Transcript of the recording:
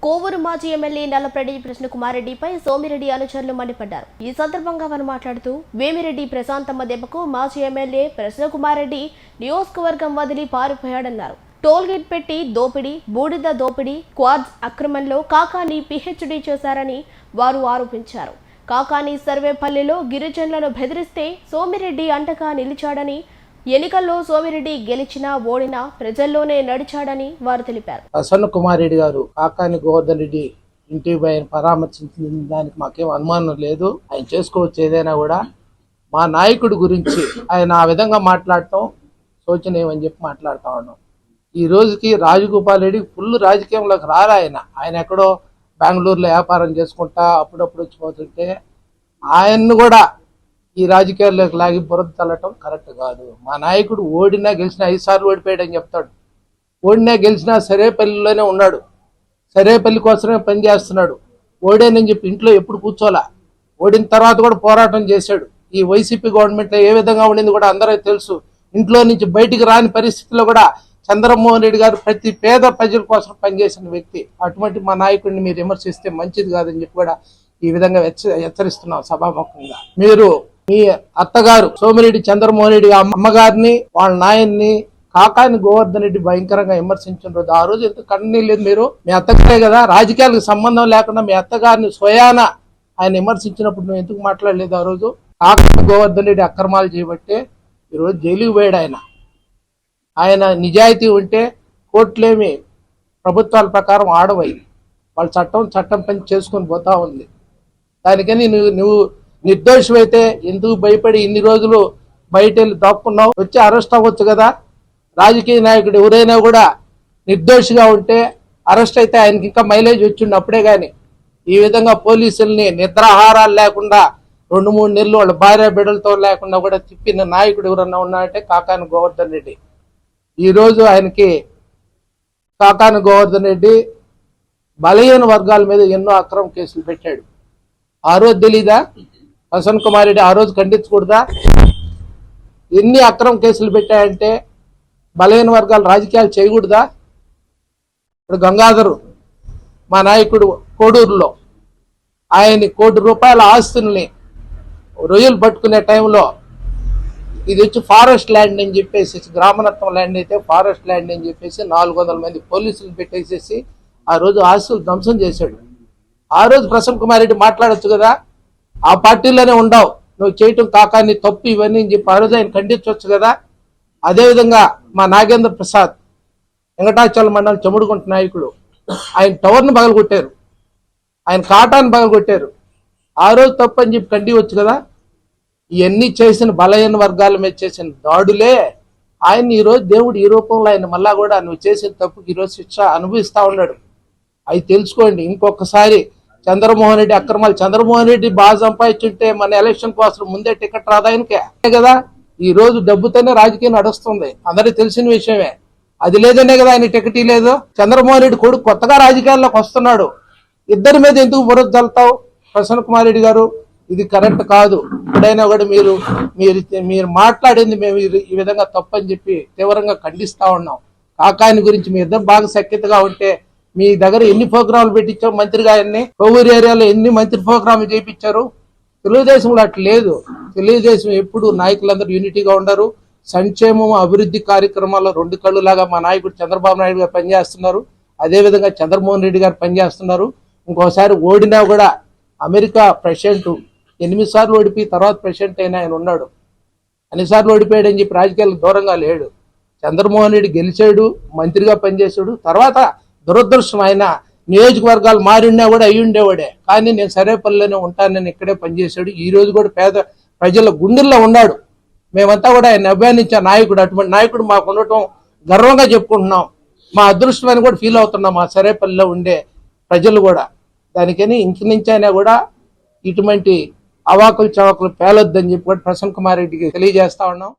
కోవూరు మాజీ ఎమ్మెల్యే నల్లపరెడ్డి కృష్ణకుమార్ రెడ్డిపై సోమిరెడ్డి అనుచరులు మండిపడ్డారు. ఈ సందర్భంగా వారు మాట్లాడుతూ వేమిరెడ్డి ప్రశాంతమ్మ దెబ్బకు మాజీ ఎమ్మెల్యే కృష్ణకుమార్ రెడ్డి నియోజకవర్గం వదిలి పారిపోయాడన్నారు. టోల్గేట్ పెట్టి దోపిడీ, బూడిద దోపిడీ, క్వార్ట్జ్ అక్రమంలో కాకాని పీహెచ్డీ చేశారని వారు ఆరోపించారు. కాకాని సర్వేపల్లిలో గిరిజనులను బెదిరిస్తే సోమిరెడ్డి అంటగా నిలిచాడని, ఎన్నికల్లో సోమిరెడ్డి గెలిచినా ఓడినా ప్రజల్లోనే నడిచాడని వారు తెలిపారు. కృష్ణకుమార్ రెడ్డి గారు కాకాని గోవర్ధన్ రెడ్డి ఇంటికి ఆయన పరామర్శించిన దానికి మాకేం అనుమానం లేదు. ఆయన చేసుకోవచ్చు ఏదైనా కూడా. మా నాయకుడి గురించి ఆయన ఆ విధంగా మాట్లాడటం శోచనీయమని చెప్పి మాట్లాడుతూ ఉన్నాం. ఈ రోజుకి రాజగోపాల్ రెడ్డి ఫుల్ రాజకీయంలోకి రారా. ఆయన ఎక్కడో బెంగళూరులో వ్యాపారం చేసుకుంటా అప్పుడప్పుడు వచ్చిపోతుంటే ఆయన్ను కూడా ఈ రాజకీయాల్లోకి లాగి బురద తల్లటం కరెక్ట్ కాదు. మా నాయకుడు ఓడినా గెలిచినా 5 సార్లు ఓడిపోయాడని చెప్తాడు. ఓడినా గెలిచినా సరేపల్లిలోనే ఉన్నాడు, సరేపల్లి కోసమే పనిచేస్తున్నాడు. ఓడేనని చెప్పి ఇంట్లో ఎప్పుడు కూర్చోలా. ఓడిన తర్వాత కూడా పోరాటం చేశాడు. ఈ వైసీపీ గవర్నమెంట్లో ఏ విధంగా ఉండింది కూడా అందరికీ తెలుసు. ఇంట్లో నుంచి బయటికి రాని పరిస్థితిలో కూడా చంద్రమోహన్ రెడ్డి గారు ప్రతి పేద ప్రజల కోసం పనిచేసిన వ్యక్తి. అటువంటి మా నాయకుడిని మీరు విమర్శిస్తే మంచిది కాదని చెప్పి కూడా ఈ విధంగా హెచ్చరిస్తున్నాం సభాముఖంగా. మీరు మీ అత్తగారు సోమిరెడ్డి చంద్రమోహన్ రెడ్డి అమ్మగారిని, వాళ్ళ నాయన్ని కాకాని గోవర్ధన్ రెడ్డి భయంకరంగా విమర్శించిన రోజు, ఆ రోజు ఎంత కన్నీళ్ళు. మీరు మీ అత్తగారే కదా, రాజకీయాలకు సంబంధం లేకుండా మీ అత్తగారిని స్వయాన ఆయన విమర్శించినప్పుడు నువ్వు ఎందుకు మాట్లాడలేదు? ఆ రోజు కాకాని గోవర్ధన్ రెడ్డి అక్రమాలు చేయబట్టే ఈరోజు జైలుకి పోయాడు. ఆయన నిజాయితీ ఉంటే కోర్టులేమి ప్రభుత్వాల ప్రకారం ఆడవై వాళ్ళ చట్టం పని చేసుకొని పోతా ఉంది. దానికని నువ్వు నిర్దోషమైతే ఎందుకు భయపడి ఇన్ని రోజులు బయట వెళ్ళి దాక్కున్నావు? వచ్చి అరెస్ట్ అవ్వచ్చు కదా. రాజకీయ నాయకుడు ఎవరైనా కూడా నిర్దోషిగా ఉంటే అరెస్ట్ అయితే ఆయనకి ఇంకా మైలేజ్ వచ్చిండు అప్పుడే. కానీ ఈ విధంగా పోలీసుల్ని నిద్రాహారాలు లేకుండా 2-3 నెలలు వాళ్ళ భార్య బిడ్డలతో లేకుండా కూడా తిప్పిన నాయకుడు ఎవరన్నా ఉన్నారంటే కాకాని గోవర్ధన్ రెడ్డి. ఈరోజు ఆయనకి కాకాని గోవర్ధన్ రెడ్డి బలహీన వర్గాల మీద ఎన్నో అక్రమ కేసులు పెట్టాడు. ఆ రోజు తెలీదా? కృష్ణకుమార్ రెడ్డి ఆ రోజు ఖండించకూడదా? ఎన్ని అక్రమ కేసులు పెట్టాయంటే బలహీన వర్గాలు రాజకీయాలు చేయకూడదా? ఇప్పుడు గంగాధరు మా నాయకుడు కోడూరులో ఆయన ₹1 కోటి ఆస్తుల్ని రొయ్యలు పట్టుకునే టైంలో ఇది వచ్చి ఫారెస్ట్ ల్యాండ్ అని చెప్పేసి, గ్రామరత్నం ల్యాండ్ అయితే ఫారెస్ట్ ల్యాండ్ అని చెప్పేసి 400 మంది పోలీసులు పెట్టేసేసి ఆ రోజు ఆస్తులు ధ్వంసం చేశాడు. ఆ రోజు కృష్ణకుమార్ రెడ్డి మాట్లాడచ్చు కదా. ఆ పార్టీలోనే ఉండవు, నువ్వు చేయటం కాకాని తప్పు ఇవన్నీ అని చెప్పి ఆ రోజు ఆయన ఖండించవచ్చు కదా. అదేవిధంగా మా నాగేంద్ర ప్రసాద్ వెంకటాచల మండలం చెముడుగుంట నాయకుడు, ఆయన టవర్ను పగలగొట్టారు, ఆయన కాటాన్ని పగలగొట్టారు. ఆ రోజు తప్పు అని చెప్పి ఖండించవచ్చు కదా. ఇవన్నీ చేసిన బలహీన వర్గాల మీద చేసిన దాడులే ఆయన ఈరోజు దేవుడు ఈ రూపంలో ఆయన మళ్ళా కూడా నువ్వు చేసిన తప్పుకి ఈరోజు శిక్ష అనుభవిస్తా ఉన్నాడు. అవి తెలుసుకోండి. ఇంకొకసారి చంద్రమోహన్ రెడ్డి అక్రమాలు, చంద్రమోహన్ రెడ్డి బాగా సంపాదించుంటే మన ఎలక్షన్ కోసం ముందే టికెట్ రాదాయనికే కదా. ఈ రోజు డబ్బుతోనే రాజకీయం నడుస్తుంది, అందరికి తెలిసిన విషయమే. అది లేదనే కదా ఆయన టికెట్ లేదు. చంద్రమోహన్ రెడ్డి కొడుకు కొత్తగా రాజకీయాల్లోకి వస్తున్నాడు. ఇద్దరి మీద ఎందుకు బురద జల్లుతావు? కృష్ణకుమార్ రెడ్డి గారు, ఇది కరెక్ట్ కాదు. ఇప్పుడైనా కూడా మీరు మాట్లాడింది మేము ఈ విధంగా తప్పని చెప్పి తీవ్రంగా ఖండిస్తా ఉన్నాం. కాకాని గురించి మీ ఇద్దరు బాగా సఖ్యతగా ఉంటే మీ దగ్గర ఎన్ని ప్రోగ్రాంలు పెట్టించావు మంత్రిగా? కోవూరు ఏరియాలో ఎన్ని మంత్రి ప్రోగ్రాంలు చేయించారు? తెలుగుదేశంలో అట్లా లేదు. తెలుగుదేశం ఎప్పుడు నాయకులందరూ యూనిటీగా ఉండరు. సంక్షేమం అభివృద్ధి కార్యక్రమాల్లో 2 కళ్ళు లాగా మా నాయకుడు చంద్రబాబు నాయుడు గారు పనిచేస్తున్నారు. అదేవిధంగా చంద్రమోహన్ రెడ్డి గారు పనిచేస్తున్నారు. ఇంకోసారి ఓడినా కూడా అమెరికా ప్రెసిడెంట్ 8 సార్లు ఓడిపోయి తర్వాత ప్రెసిడెంట్ అయినా ఆయన ఉన్నాడు. అన్నిసార్లు ఓడిపోయాడు అని చెప్పి రాజకీయాలకు దూరంగా లేడు. చంద్రమోహన్ రెడ్డి గెలిచాడు, మంత్రిగా పనిచేశాడు. తర్వాత దురదృష్టం ఆయన నియోజకవర్గాలు మారినా కూడా అయ్యి ఉండేవాడే. కానీ నేను సరేపల్లిలోనే ఉంటానని ఇక్కడే పనిచేశాడు. ఈ రోజు కూడా పేద ప్రజల గుండెల్లో ఉన్నాడు. మేమంతా కూడా ఆయన అభిమానించే నాయకుడు. అటువంటి నాయకుడు మాకు ఉండటం గర్వంగా చెప్పుకుంటున్నాం. మా అదృష్టమని కూడా ఫీల్ అవుతున్నాం మా సరేపల్లిలో ఉండే ప్రజలు కూడా. దానికని ఇంటి నుంచి అయినా కూడా ఇటువంటి అవాకులు చవాకులు పేలొద్దని చెప్పి కూడా కృష్ణకుమార్ రెడ్డికి తెలియజేస్తా ఉన్నాం.